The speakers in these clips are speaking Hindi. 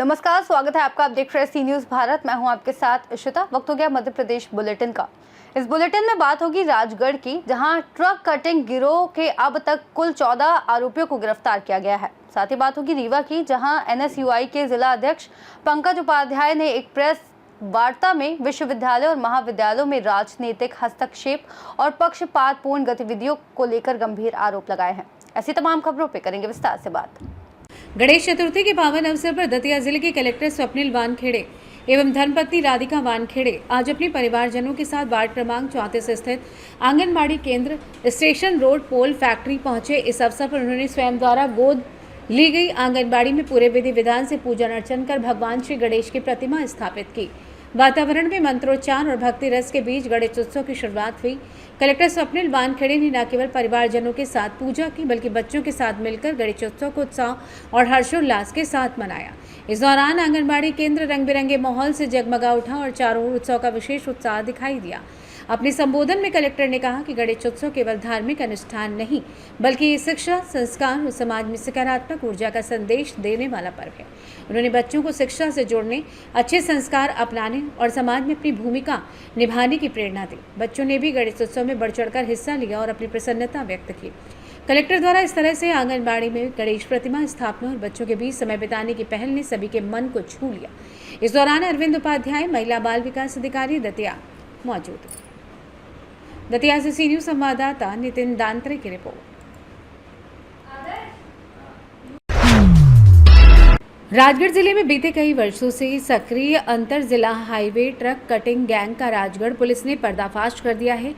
नमस्कार, स्वागत है आपका। आप देख रहे हैं सी न्यूज भारत। मैं हूं आपके साथ इशिता। वक्त हो गया मध्य प्रदेश बुलेटिन का। इस बुलेटिन में बात होगी राजगढ़ की, जहां ट्रक कटिंग गिरोह के अब तक कुल 14 आरोपियों को गिरफ्तार किया गया है। साथ ही बात होगी रीवा की, जहां NSUI के जिला अध्यक्ष पंकज उपाध्याय ने एक प्रेस वार्ता में विश्वविद्यालय और महाविद्यालयों में राजनीतिक हस्तक्षेप और पक्षपातपूर्ण गतिविधियों को लेकर गंभीर आरोप लगाए हैं। ऐसी तमाम खबरों पर करेंगे विस्तार से बात। गणेश चतुर्थी के पावन अवसर पर दतिया जिले के कलेक्टर स्वप्निल वानखेड़े एवं धर्मपत्नी राधिका वानखेड़े आज अपने परिवारजनों के साथ वार्ड क्रमांक 34 स्थित आंगनबाड़ी केंद्र स्टेशन रोड पोल फैक्ट्री पहुंचे। इस अवसर पर उन्होंने स्वयं द्वारा गोद ली गई आंगनबाड़ी में पूरे विधि विधान से पूजन अर्चन कर भगवान श्री गणेश की प्रतिमा स्थापित की। वातावरण में मंत्रोच्चार और भक्ति रस के बीच गणेश उत्सव की शुरुआत हुई। कलेक्टर स्वप्निल वानखेड़े ने न केवल परिवारजनों के साथ पूजा की, बल्कि बच्चों के साथ मिलकर गणेश उत्सव को उत्साह और हर्षोल्लास के साथ मनाया। इस दौरान आंगनबाड़ी केंद्र रंग बिरंगे माहौल से जगमगा उठा और चारों ओर उत्सव का विशेष उत्साह दिखाई दिया। अपने संबोधन में कलेक्टर ने कहा कि गणेश उत्सव केवल धार्मिक अनुष्ठान नहीं, बल्कि ये शिक्षा, संस्कार और समाज में सकारात्मक ऊर्जा का संदेश देने वाला पर्व है। उन्होंने बच्चों को शिक्षा से जोड़ने, अच्छे संस्कार अपनाने और समाज में अपनी भूमिका निभाने की प्रेरणा दी। बच्चों ने भी गणेश उत्सव में बढ़ चढ़कर हिस्सा लिया और अपनी प्रसन्नता व्यक्त की। कलेक्टर द्वारा इस तरह से आंगनबाड़ी में गणेश प्रतिमा स्थापना और बच्चों के बीच समय बिताने की पहल ने सभी के मन को छू लिया। इस दौरान अरविंद उपाध्याय, महिला बाल विकास अधिकारी दतिया मौजूद। दतिया से सी न्यूज संवाददाता नितिन दांत्रे की रिपोर्ट। राजगढ़ जिले में बीते कई वर्षों से सक्रिय अंतर जिला हाईवे ट्रक कटिंग गैंग का राजगढ़ पुलिस ने पर्दाफाश कर दिया है।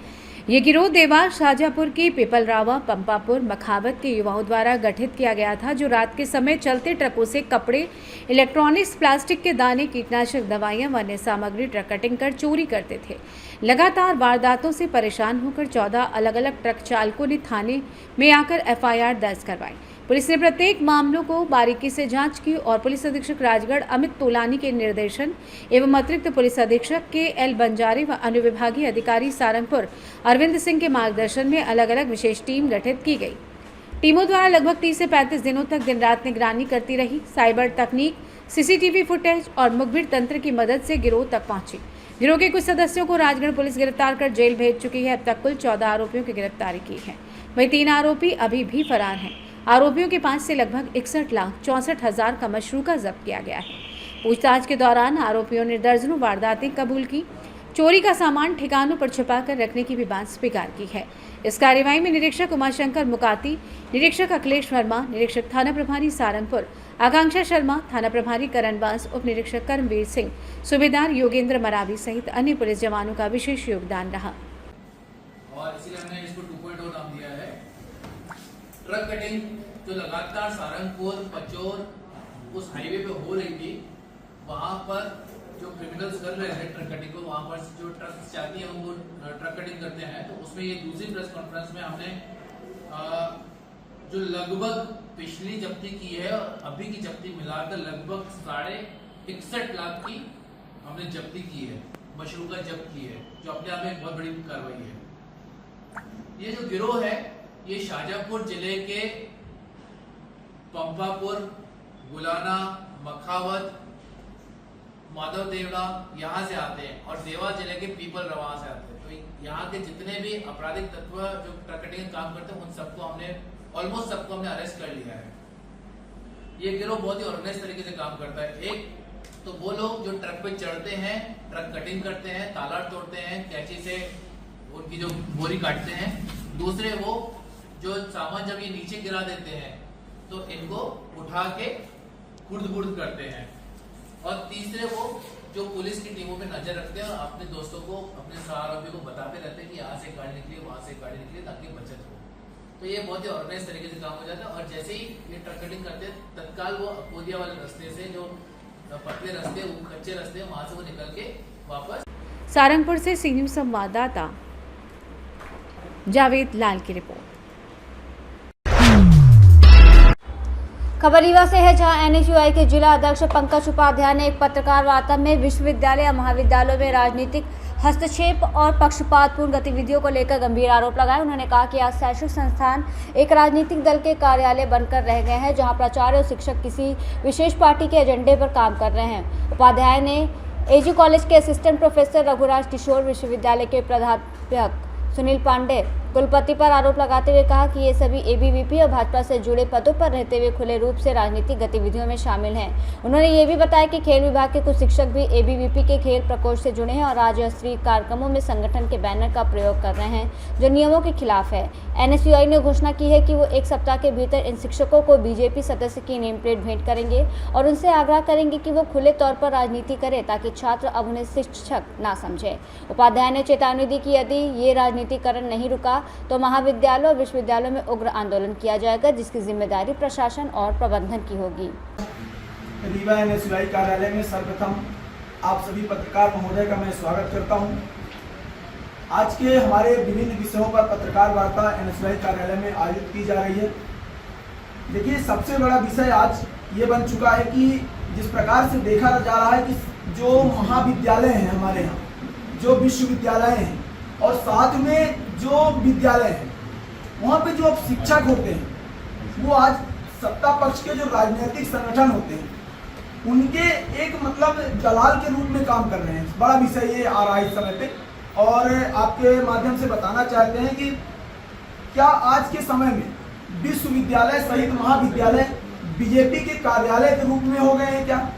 ये गिरोह देवास, शाजापुर की पिपलरावा, पंपापुर, मखावत के युवाओं द्वारा गठित किया गया था, जो रात के समय चलते ट्रकों से कपड़े, इलेक्ट्रॉनिक्स, प्लास्टिक के दाने, कीटनाशक दवाइयां व अन्य सामग्री ट्रक कटिंग कर चोरी करते थे। लगातार वारदातों से परेशान होकर 14 अलग अलग ट्रक चालकों ने थाने में आकर FIR दर्ज करवाई। पुलिस ने प्रत्येक मामलों को बारीकी से जांच की और पुलिस अधीक्षक राजगढ़ अमित तोलानी के निर्देशन एवं अतिरिक्त पुलिस अधीक्षक KL बंजारे व अनुविभागीय अधिकारी सारंगपुर अरविंद सिंह के मार्गदर्शन में अलग अलग विशेष टीम गठित की गई। टीमों द्वारा लगभग 30 से 35 दिनों तक दिन रात निगरानी करती रही। साइबर तकनीक, CCTV फुटेज और मुखबिर तंत्र की मदद से गिरोह तक पहुंची। गिरोह के कुछ सदस्यों को राजगढ़ पुलिस गिरफ्तार कर जेल भेज चुकी है। अब तक कुल 14 आरोपियों की गिरफ्तारी की है। वहीं 3 आरोपी अभी भी फरार हैं। आरोपियों के पास से लगभग 61,64,000 का मशरूका जब्त किया गया है। पूछताछ के दौरान आरोपियों ने दर्जनों वारदातें कबूल की। चोरी का सामान ठिकानों पर छिपाकर रखने की भी बात स्वीकार की है। इस कार्यवाही में निरीक्षक उमाशंकर मुकाती, निरीक्षक अखिलेश वर्मा, निरीक्षक थाना प्रभारी सारंगपुर आकांक्षा शर्मा, थाना प्रभारी करणवास, उप निरीक्षक कर्मवीर सिंह, सूबेदार योगेंद्र मरावी सहित अन्य पुलिस जवानों का विशेष योगदान रहा। और इसीलिए हमने इसको 2.0 नाम दिया है। ट्रक कटिंग जो लगातार सारंगपुर, पचोर उस हाईवे पे हो रही थी, वहां पर जो क्रिमिनल्स कर रहे हैं ट्रक कटिंग को, वहां पर जो ट्रक चाहती है उनको ट्रक कटिंग करते हैं। तो उसमें ये दूसरी प्रेस कॉन्फ्रेंस में हमने जो लगभग पिछली जब्ती की है और अभी की जब्ती मिलाकर लगभग 61.5 लाख की हमने जब्ती की है, मशरूका जब्त की है, जो अपने आप में एक बहुत बड़ी कार्रवाई है। ये जो गिरोह है ये शाजापुर जिले के पंपापुर, गुलाना, मखावत, माधव देवड़ा यहाँ से आते हैं और देवास जिले के पीपलरावा से आते हैं। तो यहाँ के जितने भी आपराधिक तत्व जो ट्रक कटिंग काम करते हैं उन सबको हमने ऑलमोस्ट सबको हमने अरेस्ट कर लिया है। ये गिरोह बहुत ही ऑर्गेनाइज तरीके से काम करता है। एक तो वो लोग जो ट्रक पे चढ़ते हैं, ट्रक कटिंग करते हैं, ताला तोड़ते हैं, कैंची से उनकी जो बोरी काटते हैं। दूसरे वो जो सामान जब ये नीचे गिरा देते हैं तो इनको उठा के खुर्द-बुर्द करते हैं। और तीसरे वो जो पुलिस की टीमों पे नजर रखते हैं और अपने दोस्तों को, अपने आरोपियों को बताते रहते हैं कि यहाँ से गाड़ी निकली, वहां से गाड़ी निकली, ताकि बचत हो। तो ये बहुत ही ऑर्गेनाइज तरीके से काम हो जाता है। और जैसे ही ये ट्रक कटिंग करते हैं, तत्काल वो अकोदिया वाले रास्ते से, जो पतले रास्ते, कच्चे रास्ते, वहां से वो निकल के वापस। सारंगपुर से सी न्यूज संवाददाता जावेद लाल की रिपोर्ट। खबर रीवा से है, जहां एनएसयूआई के जिला अध्यक्ष पंकज उपाध्याय ने एक पत्रकार वार्ता में विश्वविद्यालय और महाविद्यालयों में राजनीतिक हस्तक्षेप और पक्षपातपूर्ण गतिविधियों को लेकर गंभीर आरोप लगाए। उन्होंने कहा कि आज शैक्षिक संस्थान एक राजनीतिक दल के कार्यालय बनकर रह गए हैं, जहां प्राचार्य और शिक्षक किसी विशेष पार्टी के एजेंडे पर काम कर रहे हैं। उपाध्याय ने एजी कॉलेज के असिस्टेंट प्रोफेसर रघुराज किशोर, विश्वविद्यालय के प्राध्यापक सुनील पांडे, कुलपति पर आरोप लगाते हुए कहा कि ये सभी एबीवीपी और भाजपा से जुड़े पदों पर रहते हुए खुले रूप से राजनीतिक गतिविधियों में शामिल हैं। उन्होंने ये भी बताया कि खेल विभाग के कुछ शिक्षक भी एबीवीपी के खेल प्रकोष्ठ से जुड़े हैं और राज्य स्तरीय कार्यक्रमों में संगठन के बैनर का प्रयोग कर रहे हैं, जो नियमों के खिलाफ है। एनएसयूआई ने घोषणा की है कि वो एक सप्ताह के भीतर इन शिक्षकों को बीजेपी सदस्य की नेम प्लेट भेंट करेंगे और उनसे आग्रह करेंगे कि वो खुले तौर पर राजनीति करें, ताकि छात्र अब उन्हें शिक्षक ना समझे। उपाध्याय ने चेतावनी दी कि यदि ये राजनीतिकरण नहीं रुका तो महाविद्यालय और विश्वविद्यालयों में उग्र आंदोलन किया जाएगा, जिसकी जिम्मेदारी प्रशासन और प्रबंधन की होगी। रीवा एनएसयूआई कार्यालय में सर्वप्रथम आप सभी पत्रकार महोदय का मैं स्वागत करता हूं। आज के हमारे विभिन्न विषयों पर पत्रकार वार्ता एनएसयूआई कार्यालय में आयोजित की जा रही है। देखिए, सबसे बड़ा विषय आज ये बन चुका है कि जिस प्रकार से देखा जा रहा है कि जो महाविद्यालय हैं हमारे यहाँ, जो विश्वविद्यालय हैं और साथ में जो विद्यालय हैं, वहाँ पे जो शिक्षक होते हैं वो आज सत्ता पक्ष के जो राजनीतिक संगठन होते हैं उनके एक मतलब दलाल के रूप में काम कर रहे हैं। बड़ा विषय ये आ रहा है इस समय पे, और आपके माध्यम से बताना चाहते हैं कि क्या आज के समय में विश्वविद्यालय सहित महाविद्यालय बीजेपी के कार्यालय के रूप में हो गए हैं क्या?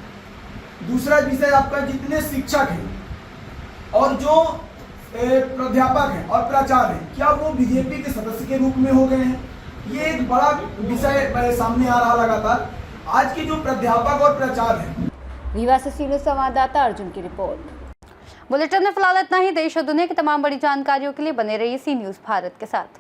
दूसरा विषय आपका, जितने शिक्षक हैं और जो प्राध्यापक हैं और प्राचार्य हैं, क्या वो बीजेपी के सदस्य के रूप में हो गए हैं? ये एक बड़ा विषय सामने आ रहा लगातार। आज के जो प्राध्यापक और प्राचार्य हैं। रीवा से सीनियर संवाददाता अर्जुन की रिपोर्ट। बुलेटिन में फिलहाल इतना ही। देश और दुनिया की तमाम बड़ी जानकारियों के लिए बने रहिए सी न्यूज़ भारत के साथ।